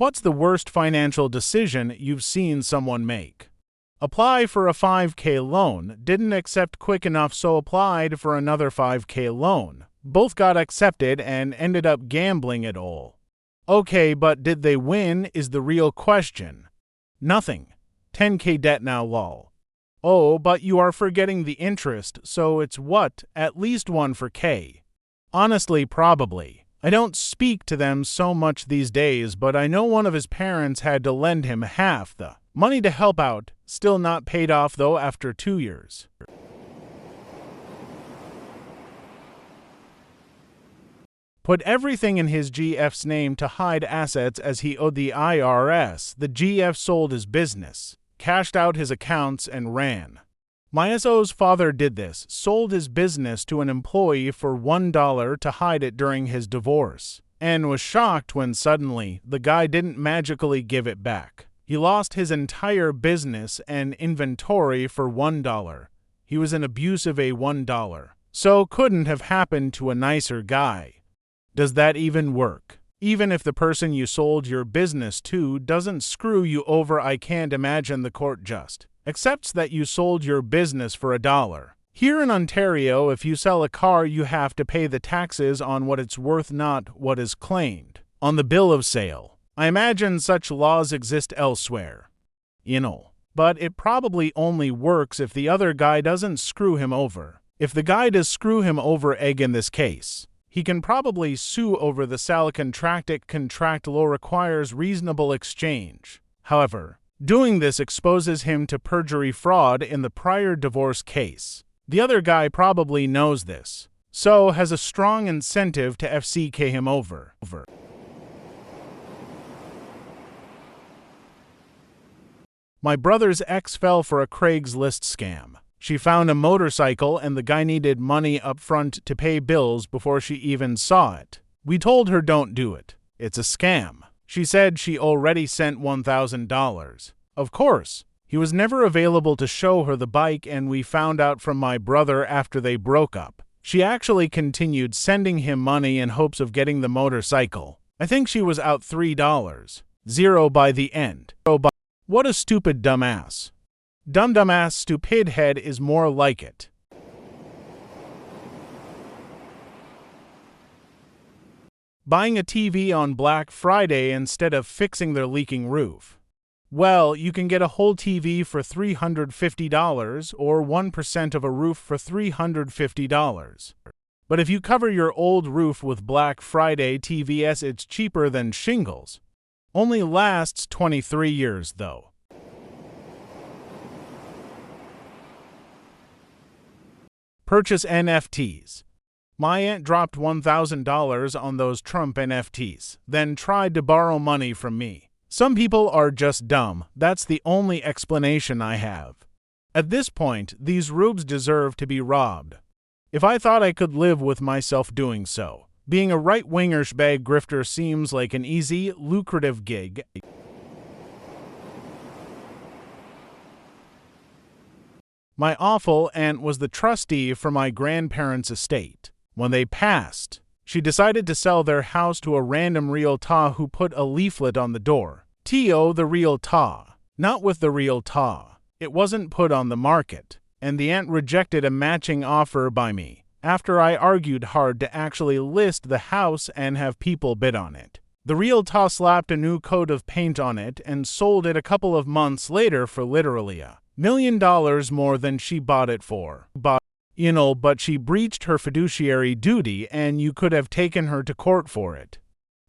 What's the worst financial decision you've seen someone make? Apply for a 5K loan, didn't accept quick enough so applied for another 5K loan. Both got accepted and ended up gambling it all. Okay, but did they win is the real question. Nothing. 10K debt now lol. Oh, but you are forgetting the interest, so it's what, at least 1 for K? Honestly, probably. I don't speak to them so much these days, but I know one of his parents had to lend him half the money to help out, still not paid off though after 2 years. Put everything in his GF's name to hide assets as he owed the IRS. The GF sold his business, cashed out his accounts, and ran. My SO's father did this, sold his business to an employee for $1 to hide it during his divorce, and was shocked when suddenly the guy didn't magically give it back. He lost his entire business and inventory for $1. He was an abusive $1. So couldn't have happened to a nicer guy. Does that even work? Even if the person you sold your business to doesn't screw you over, I can't imagine the court just accepts that you sold your business for $1. Here in Ontario, if you sell a car, you have to pay the taxes on what it's worth, not what is claimed on the bill of sale. I imagine such laws exist elsewhere. But it probably only works if the other guy doesn't screw him over. If the guy does screw him over in this case, he can probably sue over the sale contract. Contract law requires reasonable exchange. However, doing this exposes him to perjury fraud in the prior divorce case. The other guy probably knows this, so has a strong incentive to FCK him over. My brother's ex fell for a Craigslist scam. She found a motorcycle and the guy needed money up front to pay bills before she even saw it. We told her don't do it. It's a scam. She said she already sent $1,000. Of course, he was never available to show her the bike, and we found out from my brother after they broke up. She actually continued sending him money in hopes of getting the motorcycle. I think she was out $3.00 by the end. What a stupid dumbass. Dumbass stupid head is more like it. Buying a TV on Black Friday instead of fixing their leaking roof. Well, you can get a whole TV for $350 or 1% of a roof for $350. But if you cover your old roof with Black Friday TVs, it's cheaper than shingles. Only lasts 23 years though. Purchase NFTs. My aunt dropped $1,000 on those Trump NFTs, then tried to borrow money from me. Some people are just dumb. That's the only explanation I have. At this point, these rubes deserve to be robbed. If I thought I could live with myself doing so, being a right-winger shbag grifter seems like an easy, lucrative gig. My awful aunt was the trustee for my grandparents' estate. When they passed, she decided to sell their house to a random realtor who put a leaflet on the door. T.O. the realtor. Not with the realtor. It wasn't put on the market, and the aunt rejected a matching offer by me after I argued hard to actually list the house and have people bid on it. The realtor slapped a new coat of paint on it and sold it a couple of months later for literally $1 million more than she bought it for. But she breached her fiduciary duty and you could have taken her to court for it.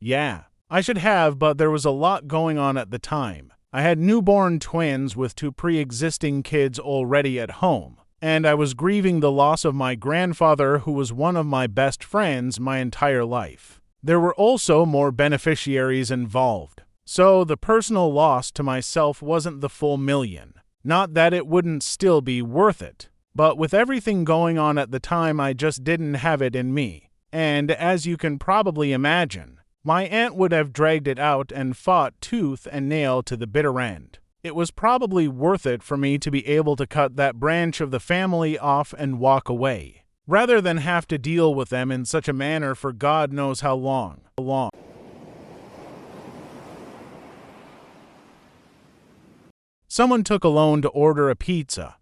Yeah, I should have, but there was a lot going on at the time. I had newborn twins with 2 pre-existing kids already at home, and I was grieving the loss of my grandfather, who was one of my best friends my entire life. There were also more beneficiaries involved, so the personal loss to myself wasn't the full $1 million. Not that it wouldn't still be worth it, but with everything going on at the time, I just didn't have it in me. And as you can probably imagine, my aunt would have dragged it out and fought tooth and nail to the bitter end. It was probably worth it for me to be able to cut that branch of the family off and walk away, rather than have to deal with them in such a manner for God knows how long. Someone took a loan to order a pizza.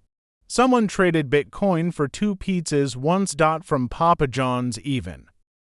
Someone traded Bitcoin for 2 pizzas once. From Papa John's even.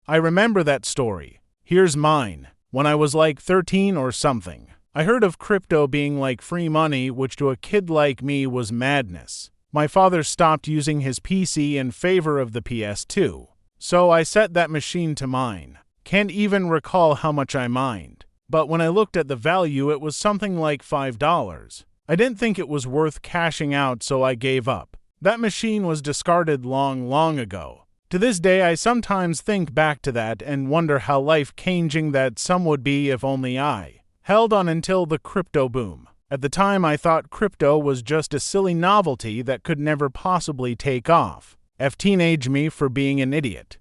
I remember that story. Here's mine. When I was like 13 or something, I heard of crypto being like free money, which to a kid like me was madness. My father stopped using his PC in favor of the PS2, so I set that machine to mine. Can't even recall how much I mined, but when I looked at the value, it was something like $5. I didn't think it was worth cashing out, so I gave up. That machine was discarded long ago. To this day, I sometimes think back to that and wonder how life-changing that sum would be if only I held on until the crypto boom. At the time, I thought crypto was just a silly novelty that could never possibly take off. Teenage me for being an idiot.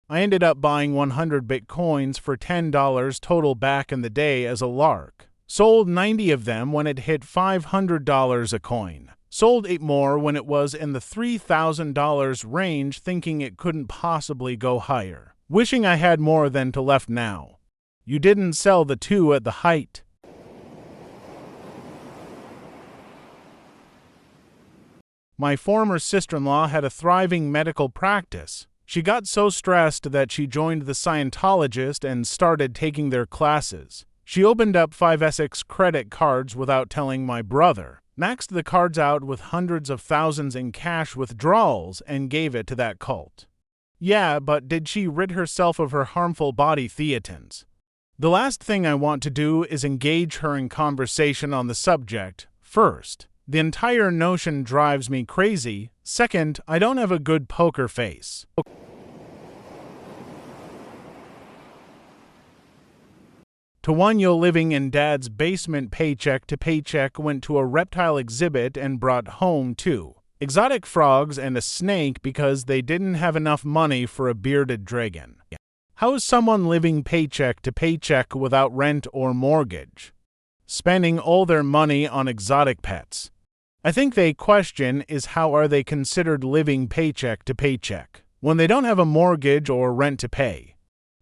I ended up buying 100 Bitcoins for $10 total back in the day as a lark. Sold 90 of them when it hit $500 a coin. Sold 8 more when it was in the $3,000 range, thinking it couldn't possibly go higher. Wishing I had more than to left now. You didn't sell the 2 at the height. My former sister-in-law had a thriving medical practice. She got so stressed that she joined the Scientologist and started taking their classes. She opened up 5 Essex credit cards without telling my brother, maxed the cards out with hundreds of thousands in cash withdrawals, and gave it to that cult. Yeah, but did she rid herself of her harmful body theatins? The last thing I want to do is engage her in conversation on the subject. First, the entire notion drives me crazy. Second, I don't have a good poker face. To one yo living in dad's basement, paycheck to paycheck, went to a reptile exhibit and brought home 2 exotic frogs and a snake because they didn't have enough money for a bearded dragon. How is someone living paycheck to paycheck without rent or mortgage, spending all their money on exotic pets? I think the question is, how are they considered living paycheck to paycheck when they don't have a mortgage or rent to pay?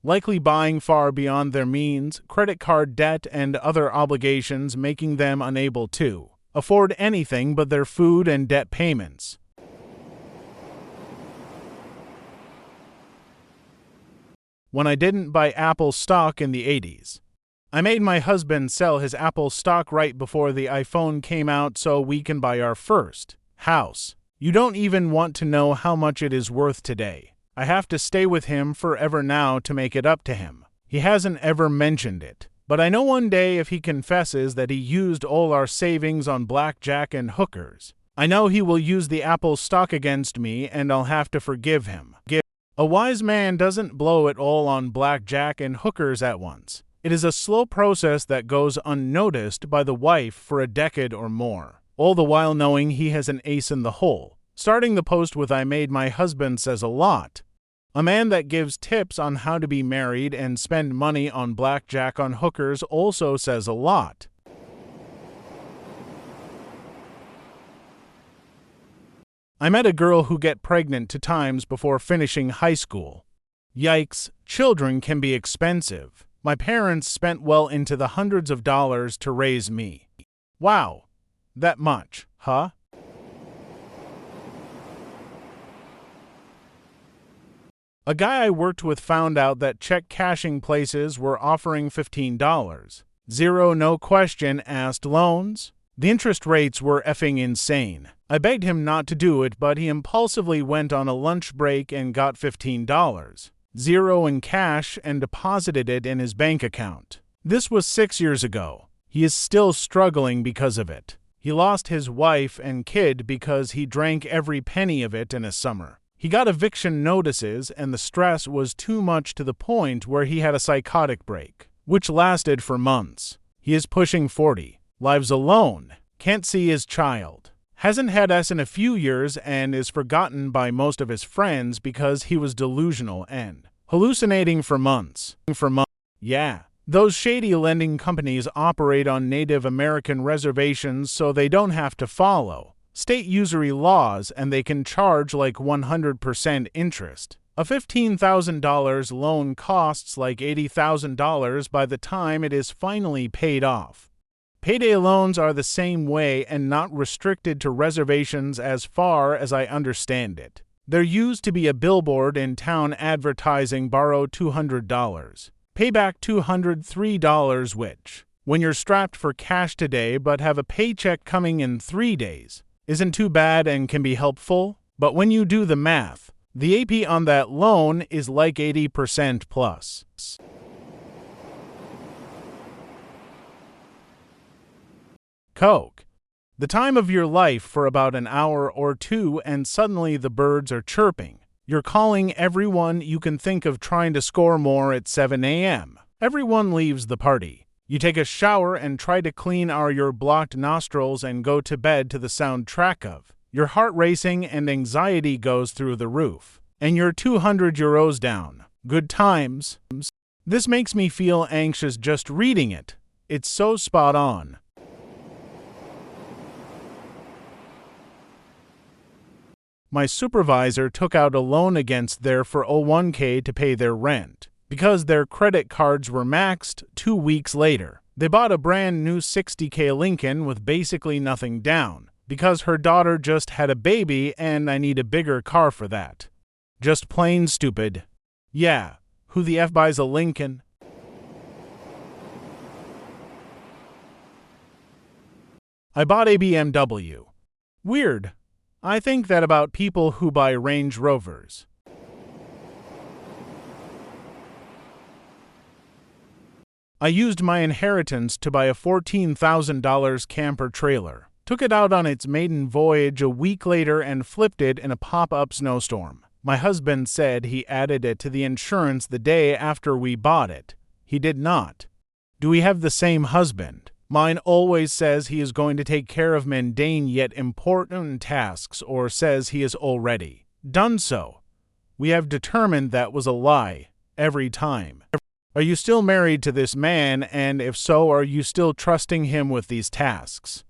Likely buying far beyond their means, credit card debt, and other obligations, making them unable to afford anything but their food and debt payments. When I didn't buy Apple stock in the 80s, I made my husband sell his Apple stock right before the iPhone came out so we can buy our first house. You don't even want to know how much it is worth today. I have to stay with him forever now to make it up to him. He hasn't ever mentioned it, but I know one day if he confesses that he used all our savings on blackjack and hookers, I know he will use the Apple stock against me and I'll have to forgive him. A wise man doesn't blow it all on blackjack and hookers at once. It is a slow process that goes unnoticed by the wife for a decade or more, all the while knowing he has an ace in the hole. Starting the post with "I made my husband" says a lot. A man that gives tips on how to be married and spend money on blackjack on hookers also says a lot. I met a girl who got pregnant 2 times before finishing high school. Yikes, children can be expensive. My parents spent well into the hundreds of dollars to raise me. Wow, that much, huh? A guy I worked with found out that check cashing places were offering $15. Zero no question asked loans. The interest rates were effing insane. I begged him not to do it, but he impulsively went on a lunch break and got $15. Zero in cash and deposited it in his bank account. This was 6 years ago. He is still struggling because of it. He lost his wife and kid because he drank every penny of it in a summer. He got eviction notices and the stress was too much to the point where he had a psychotic break, which lasted for months. He is pushing 40, lives alone, can't see his child, hasn't had us in a few years and is forgotten by most of his friends because he was delusional and hallucinating for months. Yeah, those shady lending companies operate on Native American reservations so they don't have to follow state usury laws and they can charge like 100% interest. A $15,000 loan costs like $80,000 by the time it is finally paid off. Payday loans are the same way and not restricted to reservations as far as I understand it. There used to be a billboard in town advertising borrow $200, pay back $203, which, when you're strapped for cash today but have a paycheck coming in 3 days, isn't too bad and can be helpful. But when you do the math, the AP on that loan is like 80% plus. Coke. The time of your life for about an hour or two and suddenly the birds are chirping. You're calling everyone you can think of trying to score more at 7 a.m. Everyone leaves the party. You take a shower and try to clean out your blocked nostrils and go to bed to the soundtrack of your heart racing and anxiety goes through the roof. And you're 200 euros down. Good times. This makes me feel anxious just reading it. It's so spot on. My supervisor took out a loan against their 401k to pay their rent. Because their credit cards were maxed 2 weeks later, they bought a brand new 60k Lincoln with basically nothing down. Because her daughter just had a baby and I need a bigger car for that. Just plain stupid. Yeah, who the F buys a Lincoln? I bought a BMW. Weird. I think that about people who buy Range Rovers. I used my inheritance to buy a $14,000 camper trailer, took it out on its maiden voyage a week later and flipped it in a pop-up snowstorm. My husband said he added it to the insurance the day after we bought it. He did not. Do we have the same husband? Mine always says he is going to take care of mundane yet important tasks or says he has already done so. We have determined that was a lie every time. Are you still married to this man, and if so, are you still trusting him with these tasks?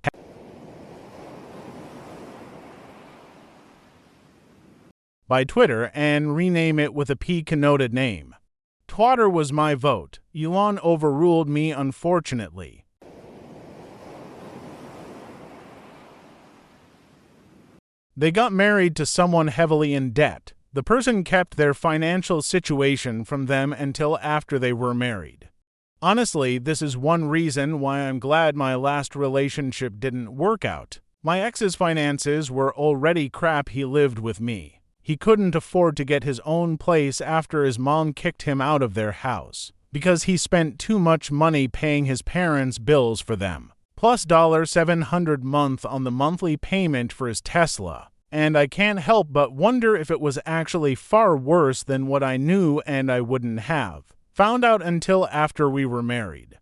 By Twitter and rename it with a P-connoted name. Twatter was my vote. Elon overruled me, unfortunately. They got married to someone heavily in debt. The person kept their financial situation from them until after they were married. Honestly, this is one reason why I'm glad my last relationship didn't work out. My ex's finances were already crap. He lived with me. He couldn't afford to get his own place after his mom kicked him out of their house because he spent too much money paying his parents' bills for them, plus $700 a month on the monthly payment for his Tesla. And I can't help but wonder if it was actually far worse than what I knew and I wouldn't have found out until after we were married.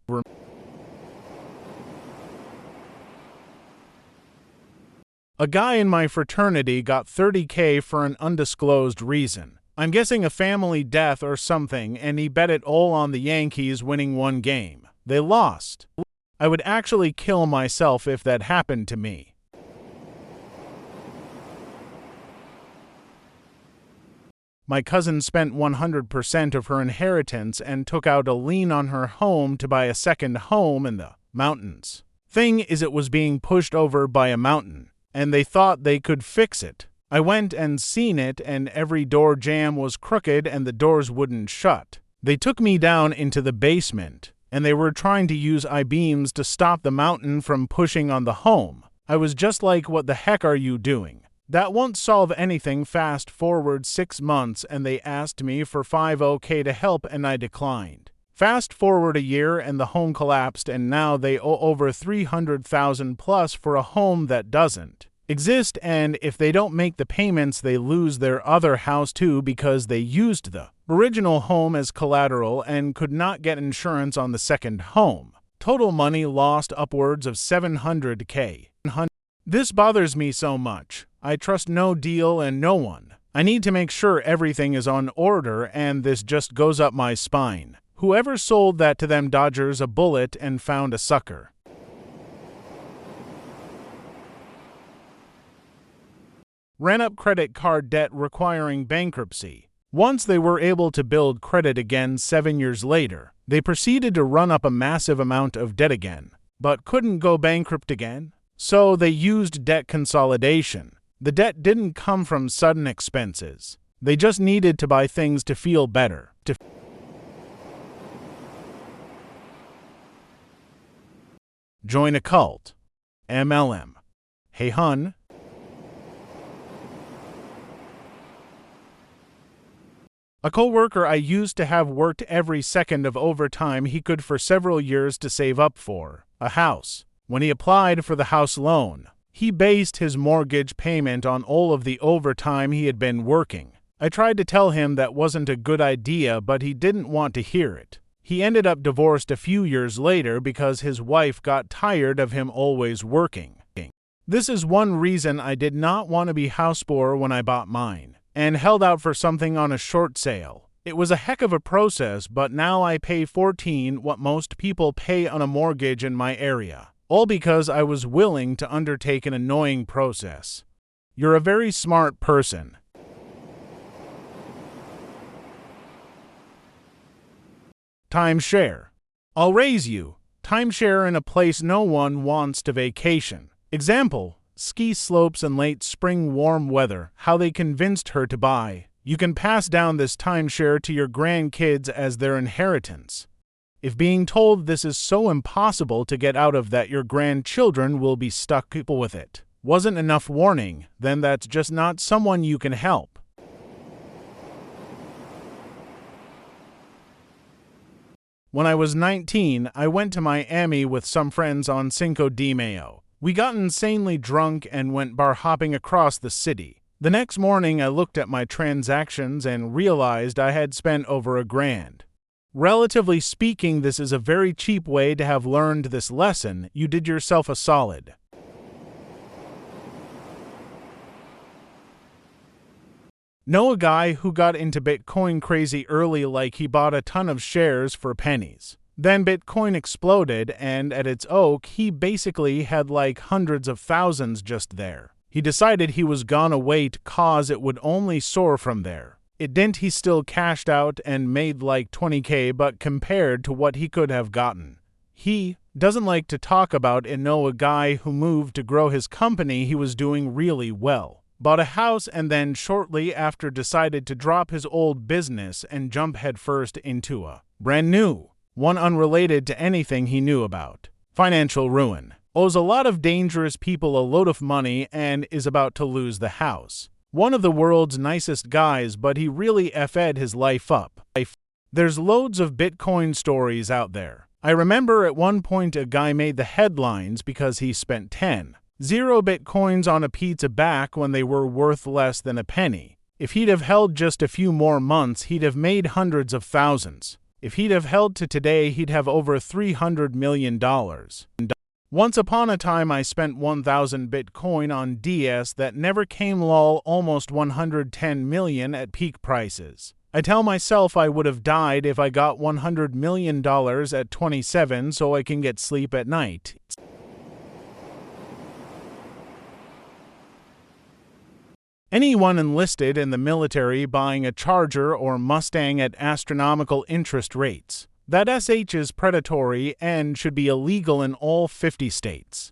A guy in my fraternity got $30K for an undisclosed reason. I'm guessing a family death or something, and he bet it all on the Yankees winning one game. They lost. I would actually kill myself if that happened to me. My cousin spent 100% of her inheritance and took out a lien on her home to buy a second home in the mountains. Thing is, it was being pushed over by a mountain, and they thought they could fix it. I went and seen it, and every door jamb was crooked and the doors wouldn't shut. They took me down into the basement, and they were trying to use I-beams to stop the mountain from pushing on the home. I was just like, what the heck are you doing? That won't solve anything. Fast forward 6 months and they asked me for $50K to help and I declined. Fast forward a year and the home collapsed and now they owe over $300,000 plus for a home that doesn't exist, and if they don't make the payments they lose their other house too because they used the original home as collateral and could not get insurance on the second home. Total money lost upwards of $700K. This bothers me so much. I trust no deal and no one. I need to make sure everything is on order, and this just goes up my spine. Whoever sold that to them dodgers a bullet and found a sucker. Ran up credit card debt requiring bankruptcy. Once they were able to build credit again 7 years later, they proceeded to run up a massive amount of debt again. but couldn't go bankrupt again. So they used debt consolidation. The debt didn't come from sudden expenses. They just needed to buy things to feel better. Join a cult. MLM. Hey hun. A coworker I used to have worked every second of overtime he could for several years to save up for a house. When he applied for the house loan, he based his mortgage payment on all of the overtime he had been working. I tried to tell him that wasn't a good idea, but he didn't want to hear it. He ended up divorced a few years later because his wife got tired of him always working. This is one reason I did not want to be housepoor when I bought mine, and held out for something on a short sale. It was a heck of a process, but now I pay 14 what most people pay on a mortgage in my area, all because I was willing to undertake an annoying process. You're a very smart person. Timeshare. I'll raise you. Timeshare in a place no one wants to vacation. Example, ski slopes and late spring warm weather, how they convinced her to buy. You can pass down this timeshare to your grandkids as their inheritance. If being told this is so impossible to get out of that your grandchildren will be stuck with it wasn't enough warning, then that's just not someone you can help. When I was 19, I went to Miami with some friends on Cinco de Mayo. We got insanely drunk and went bar hopping across the city. The next morning I looked at my transactions and realized I had spent over $1,000. Relatively speaking, this is a very cheap way to have learned this lesson. You did yourself a solid. Know a guy who got into Bitcoin crazy early, like he bought a ton of shares for pennies. Then Bitcoin exploded, and at its oak, he basically had like hundreds of thousands just there. He decided he was gonna wait cause it would only soar from there. It didn't. He still cashed out and made like 20K, but compared to what he could have gotten. He doesn't like to talk about it. Know a guy who moved to grow his company. He was doing really well. Bought a house and then shortly after decided to drop his old business and jump headfirst into a brand new one unrelated to anything he knew about. Financial ruin. Owes a lot of dangerous people a load of money and is about to lose the house. One of the world's nicest guys, but he really f'd his life up. There's loads of Bitcoin stories out there. I remember at one point a guy made the headlines because he spent 10 Bitcoins on a pizza back when they were worth less than a penny. If he'd have held just a few more months, he'd have made hundreds of thousands. If he'd have held to today, he'd have over $300 million. Once upon a time, I spent 1,000 Bitcoin on DS that never came. Lol, almost 110 million at peak prices. I tell myself I would have died if I got $100 million at 27 so I can get sleep at night. Anyone enlisted in the military buying a Charger or Mustang at astronomical interest rates. That SH is predatory and should be illegal in all 50 states.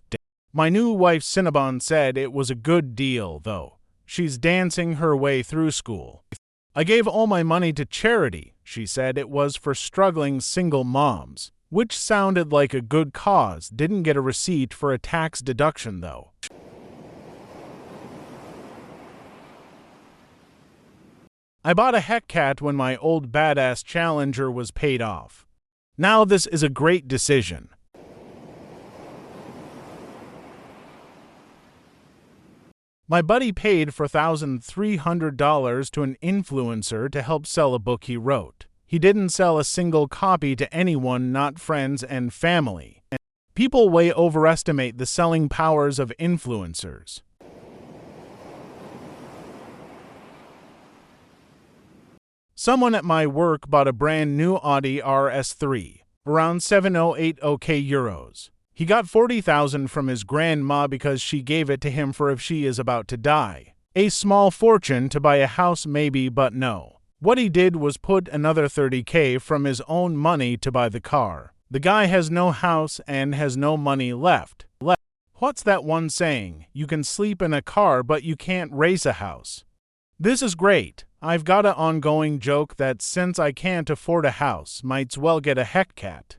My new wife Cinnabon said it was a good deal, though. She's dancing her way through school. I gave all my money to charity. She said it was for struggling single moms, which sounded like a good cause. Didn't get a receipt for a tax deduction, though. I bought a Hellcat when my old badass Challenger was paid off. Now this is a great decision. My buddy paid $4,300 to an influencer to help sell a book he wrote. He didn't sell a single copy to anyone, not friends and family. People way overestimate the selling powers of influencers. Someone at my work bought a brand new Audi RS3, around 7,080 euros. He got 40,000 from his grandma because she gave it to him for if she is about to die. A small fortune to buy a house maybe, but no. What he did was put another 30K from his own money to buy the car. The guy has no house and has no money left. What's that one saying? You can sleep in a car, but you can't race a house. This is great. I've got an ongoing joke that since I can't afford a house, might's well get a heck cat.